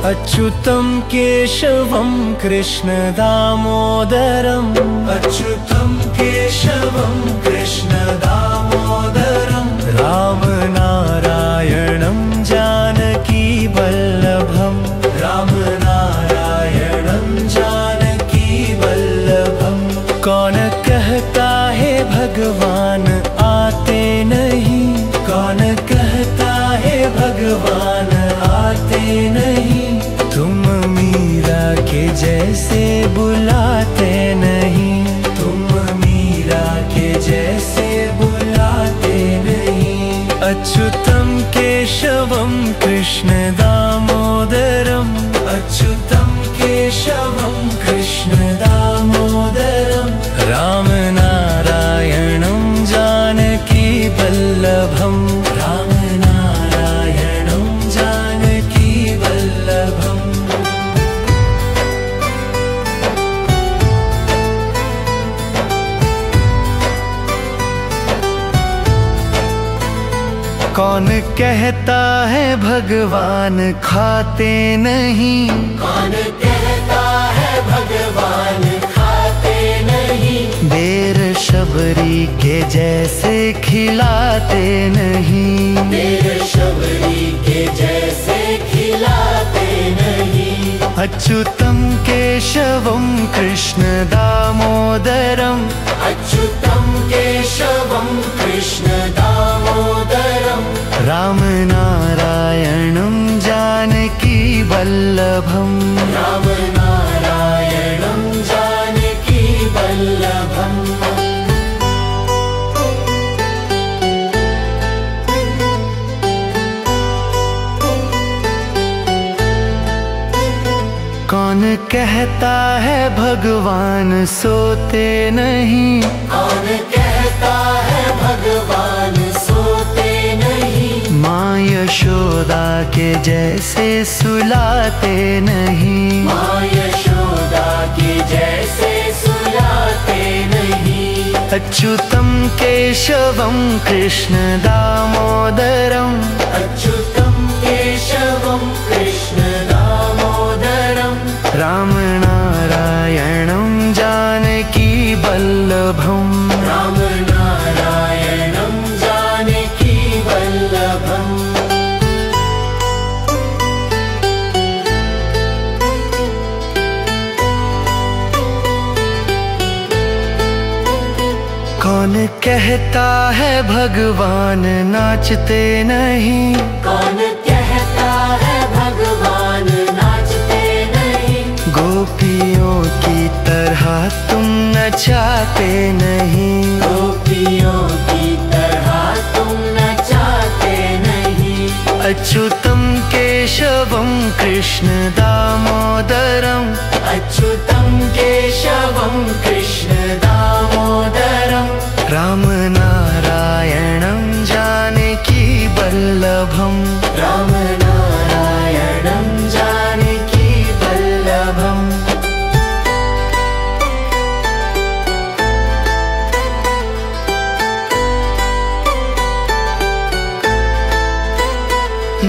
अच्युतं केशवं कृष्ण दामोदरम् अच्युतं केशवं कृष्ण दामोदरम् रामनारायणं जानकी वल्लभम् रामनारायणं जानकी वल्लभम्। कौन कहता है भगवान आते नहीं, कौन कहता है भगवान आते नहीं। तुम मीरा के जैसे बुलाते नहीं, तुम मीरा के जैसे बुलाते नहीं। अच्युतं केशवं कृष्ण दामोदरम् अच्युतं केशवं कृष्ण दामोदरम् रामनारायणं जानकी वल्लभम् रामनारायणं जानकी वल्लभम्। कौन कहता है भगवान खाते नहीं, कौन कहता है भगवान खाते नहीं। बेर शबरी के जैसे खिलाते नहीं, बेर शबरी के जैसे खिलाते नहीं। अच्युतं केशवं कृष्ण दामोदरम् अच्युतं केशवं कृष्ण दामोदरम् रामनारायणं जानकी वल्लभम् रामनारायणं जानकी वल्लभम्। कौन कहता है भगवान सोते नहीं, कौन कहता है भगवान सोते नहीं। माँ यशोदा के जैसे सुलाते नहीं, माँ यशोदा के जैसे सुलाते नहीं। अच्युतं केशवं कृष्ण दामोदरम् अच्युतं केशवं कृष्ण दामोदरम् रामनारायणं जानकी वल्लभम् रामनारायणं जानकी वल्लभम्। कौन कहता है भगवान नाचते नहीं, कौन कहता है भगवान नाचते नहीं। गोपियों की तरह तुम नचाते नहीं, गोपियों की तरह तुम नचाते नहीं। अच्युतं केशवं कृष्ण दामोदरम् अच्युतं केशवं कृष्ण दामोदरम् रामनारायणं जानकी वल्लभम् रामनारायणं जानकी वल्लभम्।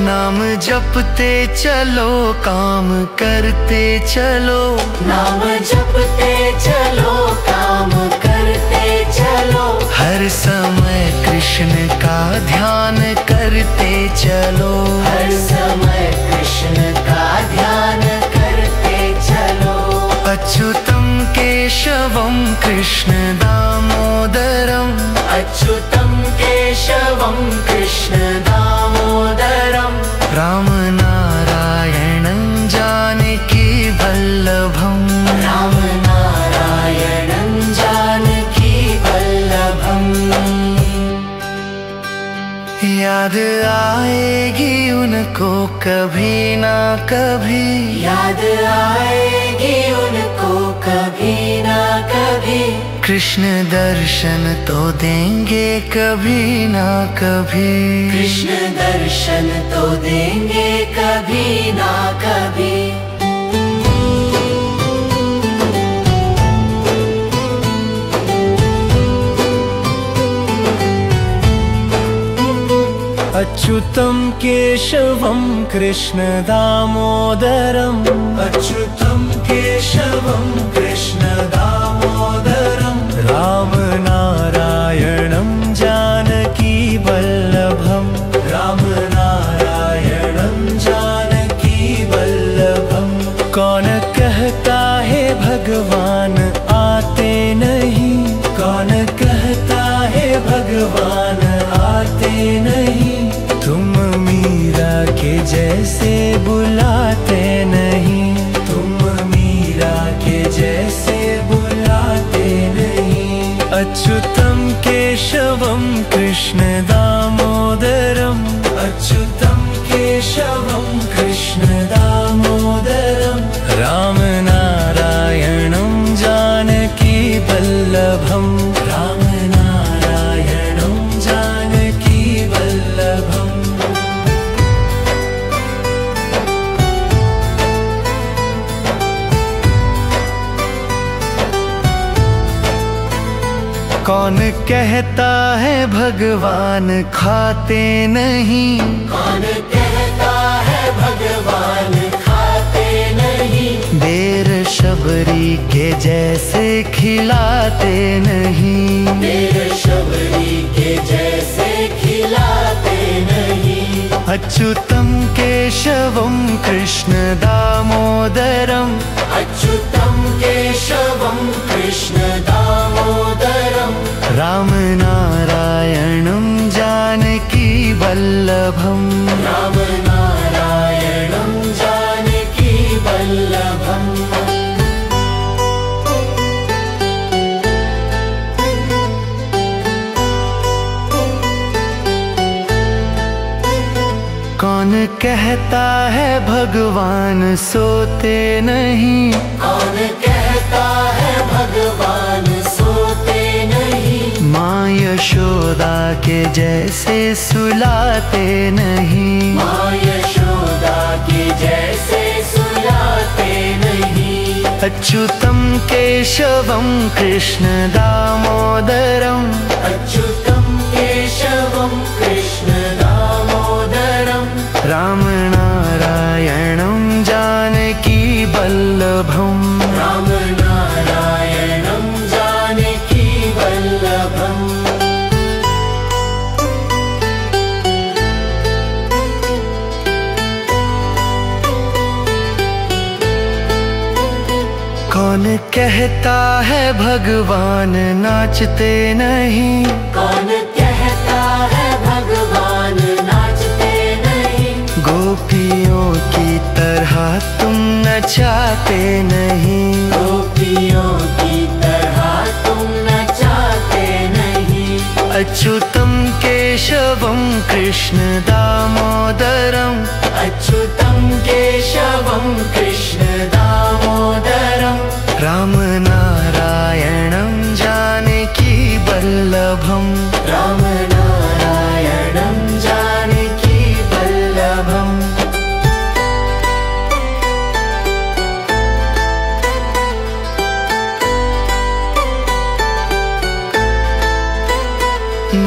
नाम जपते चलो काम करते चलो, नाम जपते चलो काम करते चलो। हर समय कृष्ण का ध्यान करते चलो, हर समय कृष्ण का ध्यान करते चलो। अच्युतं केशवं कृष्ण दामोदरम् अच्युतं केशवं कृष्ण दामोदरम् रामनारायणं जानकी वल्लभम् रामनारायणं जानकी वल्लभम्। याद आएगी उनको कभी ना कभी, याद आएगी उनको कभी ना कभी। कृष्ण दर्शन तो देंगे कभी ना कभी, कृष्ण दर्शन तो देंगे कभी ना कभी। अच्युतं केशवं कृष्ण दामोदरम् अच्युतं केशवं कृष्ण दामोदरम् रामनारायणं जानकी वल्लभम् रामनारायणं जानकी वल्लभम्। कौन कहता है भगवान आते नहीं, कौन कहता है भगवान आते नहीं, तुम मीरा के जैसे बुलाते नहीं, तुम मीरा के जैसे बुलाते नहीं। अच्युतं केशवं कृष्ण दामोदरम् अच्युतं केशवं कृष्ण दामोदरम् रामनारायणं जानकी वल्लभम् रामनारायणं जानकी वल्लभम्। कौन कहता है भगवान खाते नहीं, कौन कहता है भगवान खाते नहीं, बेर शबरी के जैसे खिलाते नहीं, बेर शबरी के जैसे खिलाते नहीं। अच्युतं केशवं कृष्ण दामोदरम् अच्युतं केशवं कृष्ण दामोदरम् रामनारायणं जानकी वल्लभम् रामनारायणं जानकी वल्लभम्। कौन कहता है भगवान सोते नहीं, कौन कहता है भगवान सोते नहीं, माँ यशोदा के जैसे सुलाते नहीं, माँ यशोदा के जैसे सुलाते नहीं। अच्युतं केशवं कृष्ण दामोदरम् अच्युतं केशवं कृष्ण दामोदरम् रामनारायणं जानकी वल्लभम् रामनारायणं जानकी वल्लभम्। कौन कहता है भगवान नाचते नहीं, कौन कहता है भगवान नाचते नहीं, गोपियों की तरह तुम नचाते नहीं, गोपियों की तरह तुम नचाते नहीं। अच्युतं केशवं कृष्ण दामोदरम् अच्युतं केशवं कृष्ण दामोदरम् रामनारायणं जानकी वल्लभम् रामनारायणं जानकी वल्लभम्।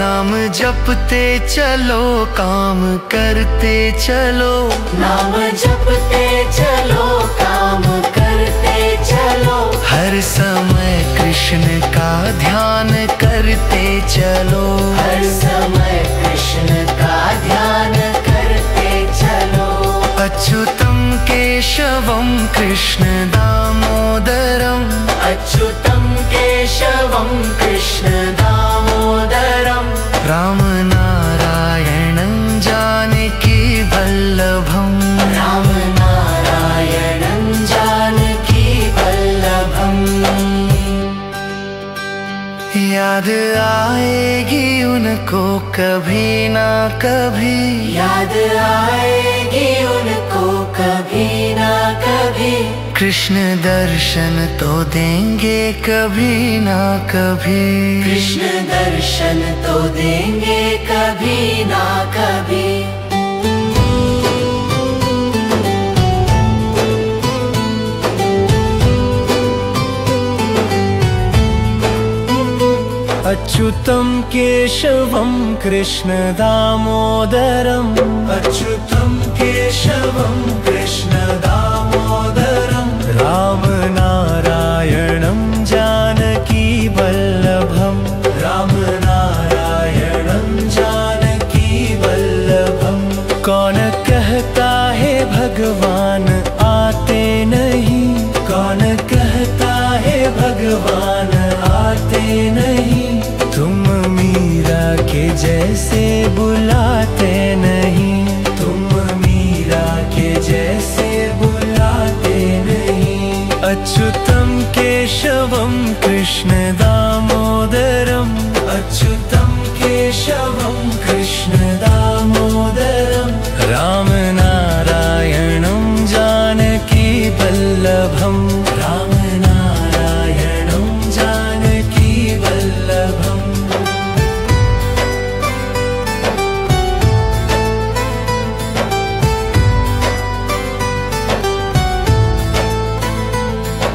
नाम जपते चलो काम करते चलो, नाम जपते चलो काम करते चलो, हर समय कृष्ण का ध्यान करते चलो, हर समय कृष्ण का ध्यान करते चलो। अच्युतं केशवं कृष्ण दामोदरम् अच्युतं केशवं कृष्ण दामोदरम् रामनारायणं जानकी वल्लभम् रामनारायणं जानकी वल्लभम्। याद आएगी उनको कभी ना कभी, याद आएगी उनको कभी ना कभी, कृष्ण दर्शन तो देंगे कभी ना कभी, कृष्ण दर्शन तो देंगे कभी ना कभी। अच्युतं केशवं कृष्ण दामोदरम् अच्युतं केशवं कृष्ण दामोदरम् रामनारायणं जानकी वल्लभम् रामनारायणं जानकी वल्लभम्। कौन कहता है भगवान आते नहीं, कौन कहता है भगवान आते नहीं, तुम मीरा के जैसे बुलाते नहीं, तुम मीरा के जैसे बुलाते नहीं। अच्युतं केशवं कृष्ण दामोदरम् अच्युतं केशवं कृष्ण दामोदरम् रामनारायणं जानकी वल्लभम् रामनारायणं जानकी वल्लभम्।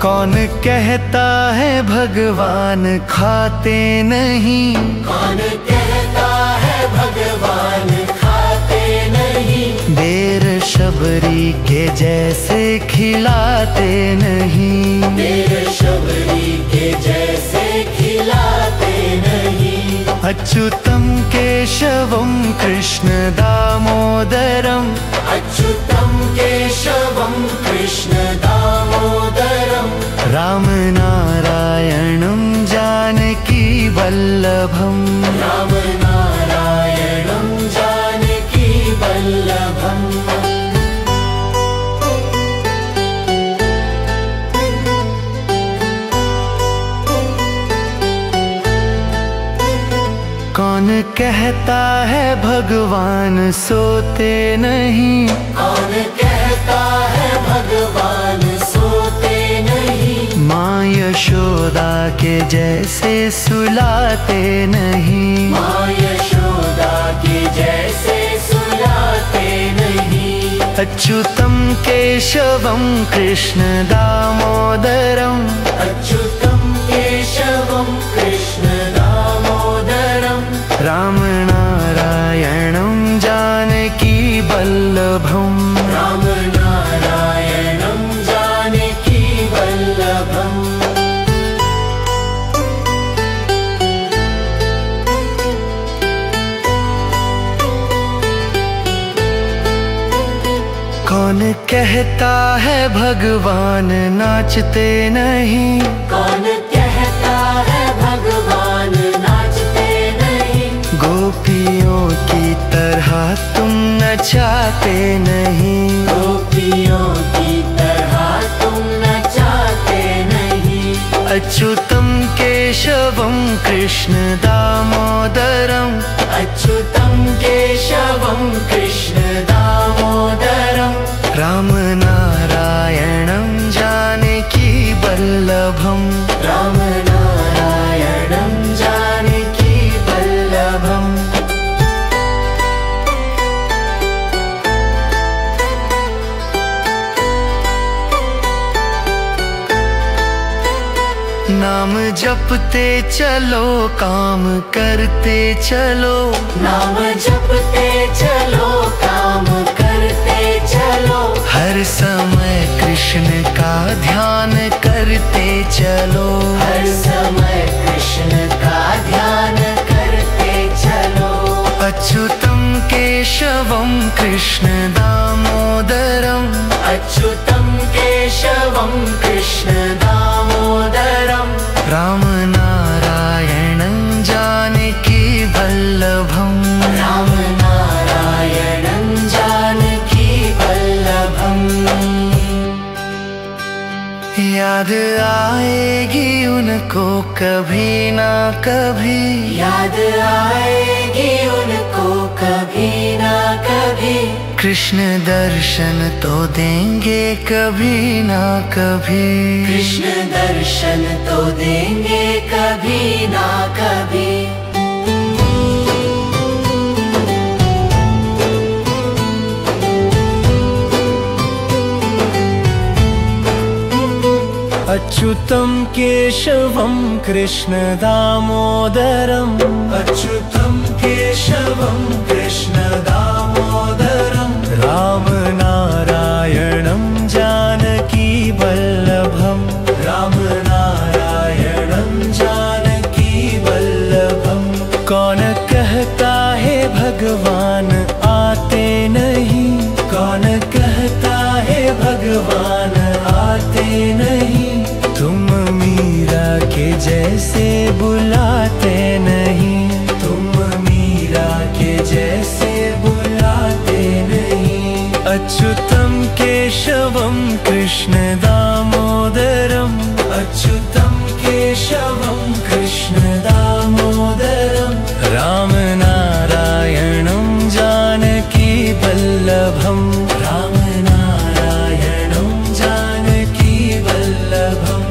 कौन कहता है भगवान खाते नहीं, कौन कहता है भगवान खाते नहीं, बेर शबरी के जैसे खिलाते नहीं, बेर शबरी के जैसे खिलाते नहीं। अच्युतं केशवं कृष्ण दामोदरम् अच्युतं केशवं कृष्ण दामोदरम् रामनारायणं जानकी वल्लभम् रामनारायणं जानकी वल्लभम्। कौन कहता है भगवान सोते नहीं, कौन कहता है भगवान सोते नहीं, माँ यशोदा के जैसे सुलाते नहीं, माँ यशोदा के जैसे सुलाते नहीं। अच्युतं केशवं कृष्ण दामोदरम् अच्युतं केशवं कृष्ण दामोदरम् रामनारायणं जानकी वल्लभम् रामनारायणं जानकी वल्लभम्। कौन कहता है भगवान नाचते नहीं, कौन कहता है भगवान नाचते नहीं, गोपियों की तरह तुम नचाते नहीं, गोपियों की तरह तुम नचाते नहीं। अच्युतं केशवं कृष्ण दामोदरम् अच्युतं केशवं कृष्ण दामोदरम् रामनारायणं जानकी वल्लभम् रामनारायणं जानकी वल्लभम्। नाम जपते चलो काम करते चलो, नाम जपते चलो काम करते चलो, हर समय कृष्ण का ध्यान करते चलो, हर समय कृष्ण का ध्यान करते चलो। अच्युतं केशवं कृष्ण दामोदरम् अच्युतं केशवं कृष्ण दामोदरम् रामनारायणं जानकी वल्लभम् रामनारायणं जानकी वल्लभम्। याद आएगी उनको कभी ना कभी, याद आएगी उनको कभी ना कभी, कृष्ण दर्शन तो देंगे कभी ना कभी, कृष्ण दर्शन तो देंगे कभी ना कभी। अच्युतं केशवं कृष्ण दामोदरम् अच्युतं केशवं कृष्ण दामोदरम् रामनारायणं जानकी वल्लभम् रामनारायणं जानकी वल्लभम्। कौन कहता है भगवान आते नहीं, कौन कहता है भगवान आते नहीं, तुम मीरा के जैसे बुलाते नहीं, तुम मीरा के जैसे बुलाते नहीं। अच्युतं केशवं कृष्ण दामोदरम् अच्युतं केशवं कृष्ण दामोदरम् रामनारायणं जानकी वल्लभम् रामनारायणं जानकी वल्लभम्।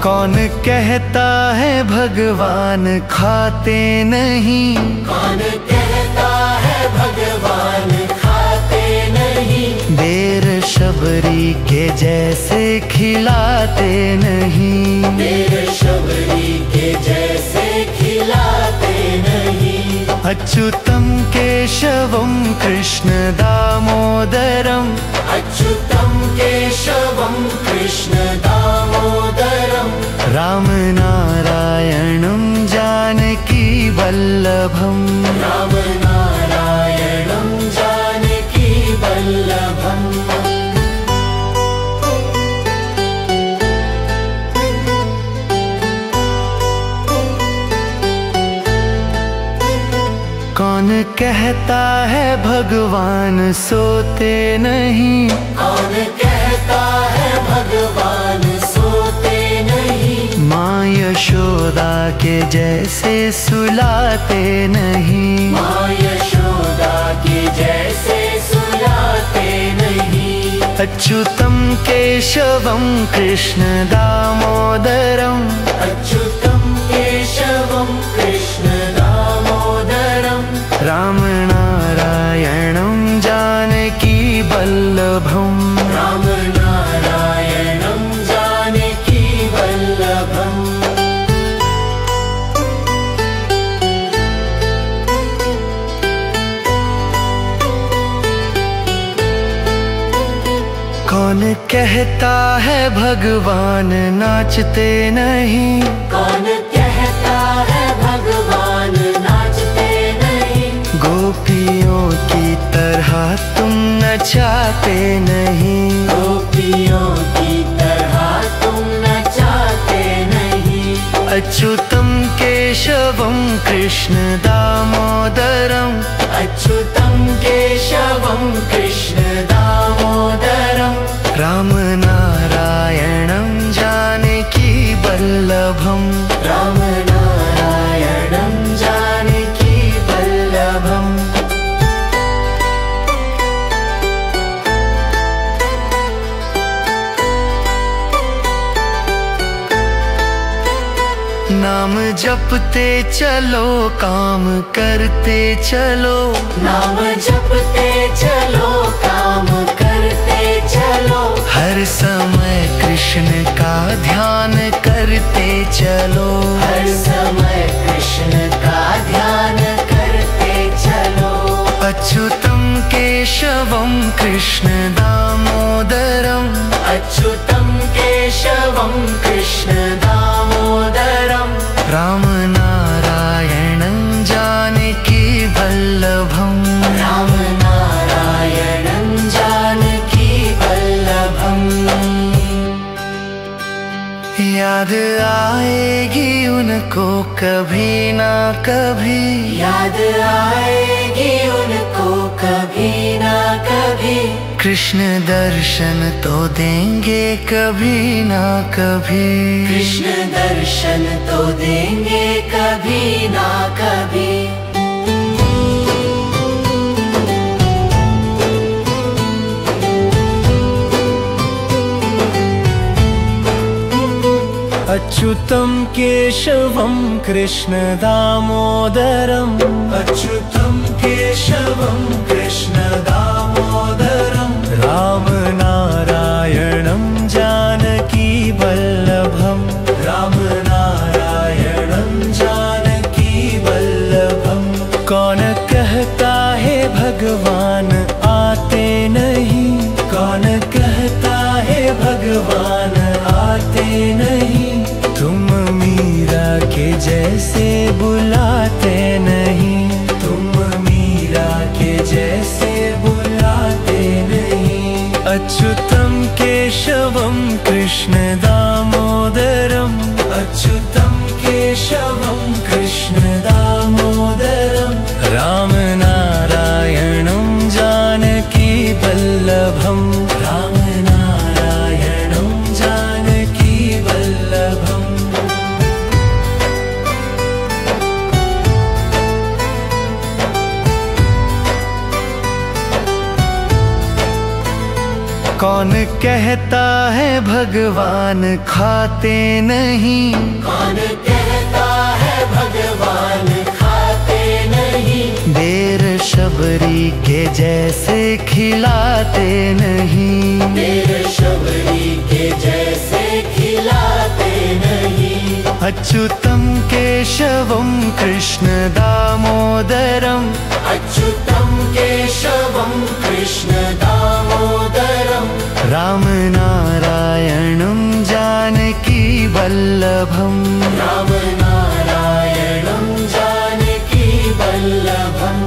कौन कहता है भगवान खाते नहीं, कौन कहता है भगवान खाते नहीं, बेर शबरी के जैसे खिलाते नहीं, बेर शबरी के जैसे खिलाते नहीं। अच्युतं केशवं कृष्ण दामोदरम् अच्युतं केशवं कृष्ण दामोदरम् रामनारायणं जानकी वल्लभम् रामनारायणं जानकी वल्लभम्। कौन कहता है भगवान सोते नहीं, कौन कहता है भगवान सोते नहीं, माँ यशोदा के जैसे सुलाते नहीं, माँ यशोदा के जैसे सुलाते नहीं। अच्युतं केशवं कृष्ण दामोदरम् अच्युतं केशवं कृष्ण दामोदरम् रामनारायणं जानकी वल्लभम् रामनारायणं जानकी वल्लभम्। कौन कहता है भगवान नाचते नहीं, कौन कहता है भगवान नाचते नहीं, गोपियों की तरह तुम नचाते नहीं, गोपियों की तरह तुम नचाते नहीं। अच्युतं केशवं कृष्ण दामोदरम् अच्युतं केशवं कृष्ण दामोदरम् रामनारायणं जानकी वल्लभम् रामनारायणं जानकी वल्लभम्। नाम जपते चलो काम करते चलो, नाम जपते चलो काम करते चलो, हर समय कृष्ण का ध्यान करते चलो, हर समय कृष्ण का ध्यान करते चलो। अच्युतं केशवं कृष्ण दामोदरम् अच्युतं केशवं कृष्ण दामोदरम् रामनारायणं जानकी वल्लभम् रामनारायणं जानकी वल्लभम्। याद आएगी उनको कभी ना कभी, याद आएगी उनको कभी ना कभी, कृष्ण दर्शन तो देंगे कभी ना कभी, कृष्ण दर्शन तो देंगे कभी ना कभी। अच्युतं केशवं कृष्ण दामोदरम् अच्युतं केशवं कृष्ण दामोदरम् रामनारायणं जानकी वल्लभम् रामनारायणं जानकी वल्लभम्। कौन कहता है भगवान आते नहीं, कौन कहता है भगवान आते नहीं, तुम मीरा के जैसे बुलाते नहीं, तुम मीरा के जैसे बुलाते नहीं। अच्युतं केशवं कृष्ण दामोदरम् अच्युतं केशवं कृष्ण दामोदरम् रामनारायणं जानकी वल्लभम् रामनारायणं जानकी वल्लभम्। कौन कहता है भगवान खाते नहीं, कौन कहता है भगवान खाते नहीं, बेर शबरी के जैसे खिलाते नहीं, बेर शबरी के जैसे खिलाते नहीं। अच्युतं केशवं कृष्ण दामोदरम् अच्युतं केशवं कृष्ण दामोदरम् रामनारायणं जानकी वल्लभम् रामनारायणं जानकी वल्लभम्।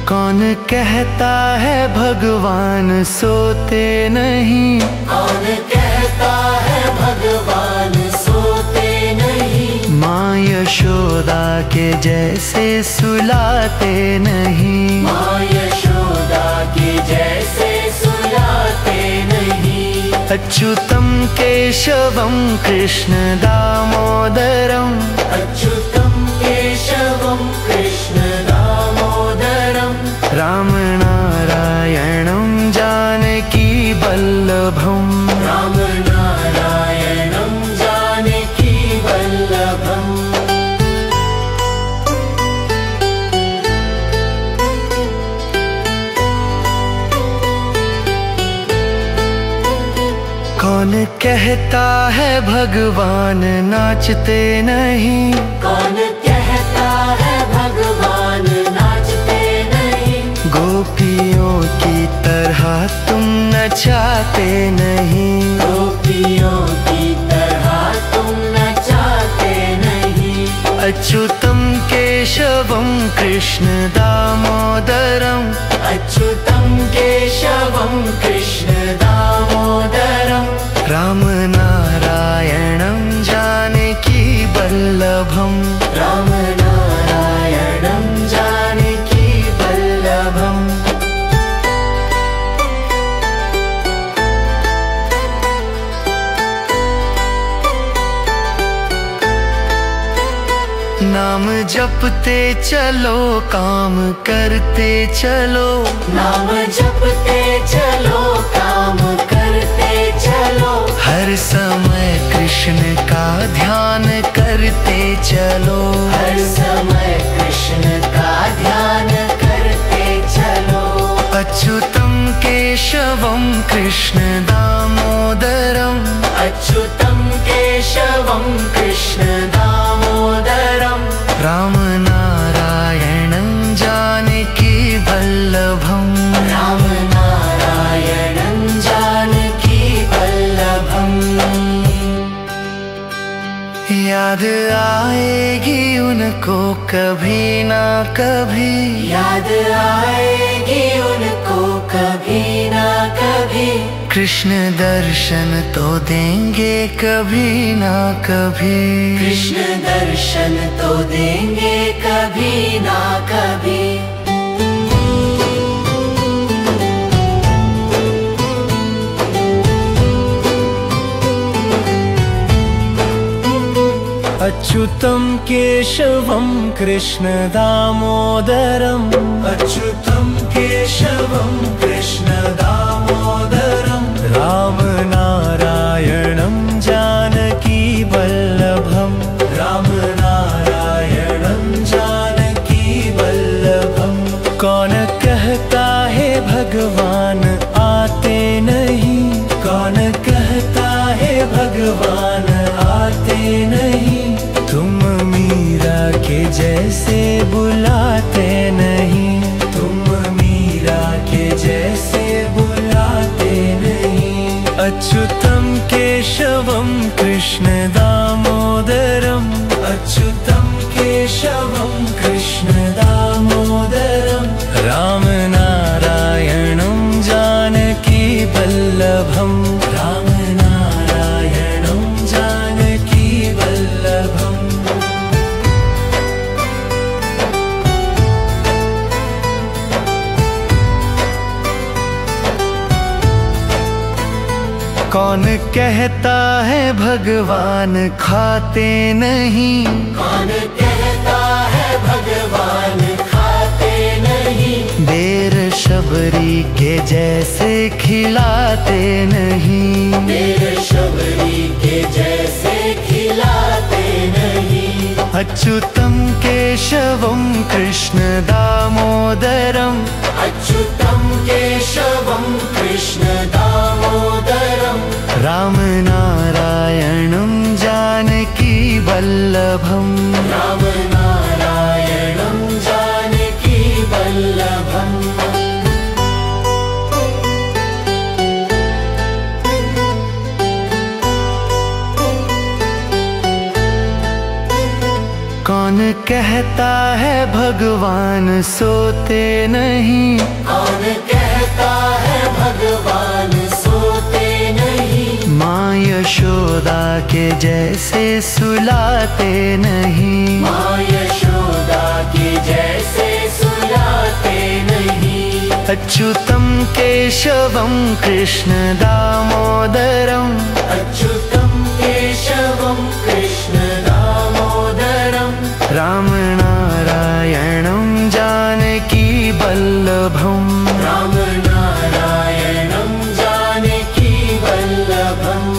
कौन कहता है भगवान सोते नहीं, कौन कहता है भगवान सोते नहीं, माँ यशोदा के जैसे सुलाते नहीं, माँ यशोदा के जैसे सुलाते नहीं। अच्युतं केशवं कृष्ण दामोदरम् अच्युतं केशवं कृष्ण दामोदरम् रामनारायणं जानकी वल्लभम् रामनारायणं जानकी वल्लभम्। कौन कहता है भगवान नाचते नहीं, कौन कहता है भगवान नाचते नहीं, गोपियों की तरह तुम नचाते नहीं, गोपियों की तरह तुम नचाते नहीं। अच्युतं केशवं कृष्ण दामोदरम् अच्युतं केशवं कृष्ण दामोदरम् रामनारायणं जानकी वल्लभम् रामनारायणं जानकी वल्लभम्। नाम जपते चलो काम करते चलो, नाम जपते चलो काम करते चलो, हर समय कृष्ण का ध्यान करते चलो, हर समय कृष्ण का ध्यान करते चलो। अच्युतं केशवं कृष्ण दामोदरम् अच्युतं केशवं कृष्ण दामोदरम् रामनारायणं जानकी वल्लभम् रामनारायणं जानकी वल्लभम्। याद आएगी उनको कभी ना कभी, याद आएगी उनको कभी ना कभी, कृष्ण दर्शन तो देंगे कभी ना कभी, कृष्ण दर्शन तो देंगे कभी ना कभी। अच्युतं केशवं कृष्ण दामोदरम् अच्युतं केशवं कृष्ण दामोदरम् रामनारायणं जानकी वल्लभम् रामनारायणं जानकी वल्लभम्। कौन कहता है भगवान आते नहीं, कौन कहता है भगवान आते नहीं, तुम मीरा के जैसे बुलाते नहीं, तुम मीरा के जैसे बुलाते नहीं। अच्युतं केशवं कृष्ण दामोदरम् अच्युतं केशवं कृष्ण दामोदरम् रामनारायणं जानकी वल्लभम् रामनारायणं जानकी वल्लभम्। कौन कहता है भगवान खाते नहीं, कौन कहता है भगवान खाते नहीं, बेर शबरी के जैसे खिलाते नहीं, बेर शबरी के जैसे खिलाते नहीं। अच्युतं केशवं कृष्ण दामोदरम् अच्युतं केशवं कृष्ण दामोदरम् रामनारायणं जानकी वल्लभम् रामनारायणं जानकी वल्लभम्। कौन कहता है भगवान सोते नहीं, कौन कहता है भगवान सोते नहीं, माँ यशोदा के जैसे सुलाते नहीं, माँ यशोदा के जैसे सुलाते नहीं। अच्युतं केशवं कृष्ण दामोदरम् अच्युतं केशवं कृष्ण दामोदरम् रामनारायणं जानकी वल्लभम् रामनारायणं जानकी वल्लभम्।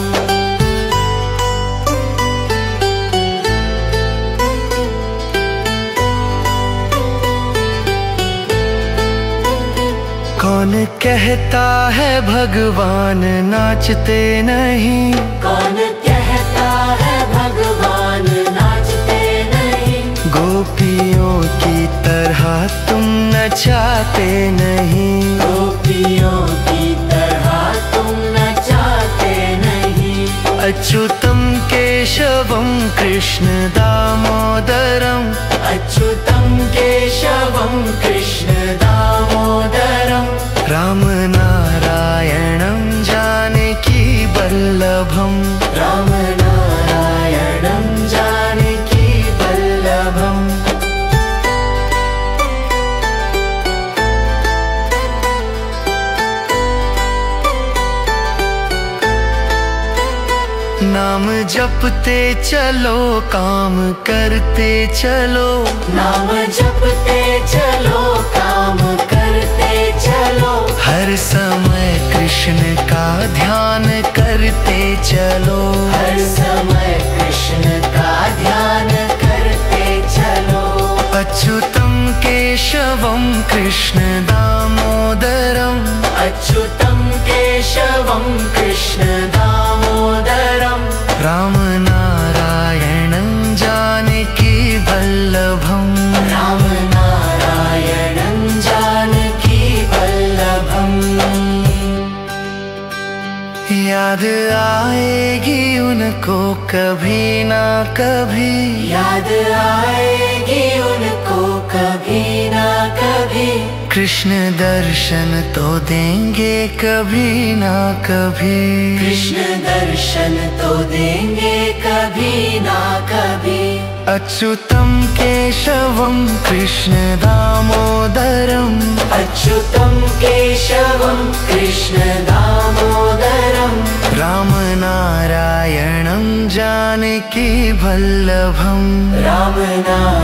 कौन कहता है भगवान नाचते नहीं, कौन कहता है भगवान नाचते नहीं, गोपियों की तरह तुम नचाते नहीं, गोपियों की तरह तुम नचाते नहीं। अच्युतं केशवं कृष्ण दामोदरम् अच्युतं केशवं कृष्ण दामोदरम् रामनारायणं जानकी वल्लभम् रामनारायणं जानकी वल्लभम्। नाम जपते चलो काम करते चलो, नाम जपते चलो काम करते चलो, हर समय कृष्ण का ध्यान करते चलो, हर समय कृष्ण का ध्यान करते चलो। अच्युतं केशवं कृष्ण दामोदरम् अच्युतं केशवं कृष्ण दामोदरम् रामनारायणं जानकी वल्लभम् रामनारायणं जानकी वल्लभम्। याद आएगी उनको कभी ना कभी, याद आएगी उनको कभी ना कभी, कृष्ण दर्शन तो देंगे कभी ना कभी, कृष्ण दर्शन तो देंगे कभी ना कभी। अच्युतं केशवं कृष्ण दामोदरम् अच्युतं केशवं कृष्ण दामोदरम् रामनारायणं जानकी वल्लभम राम नाम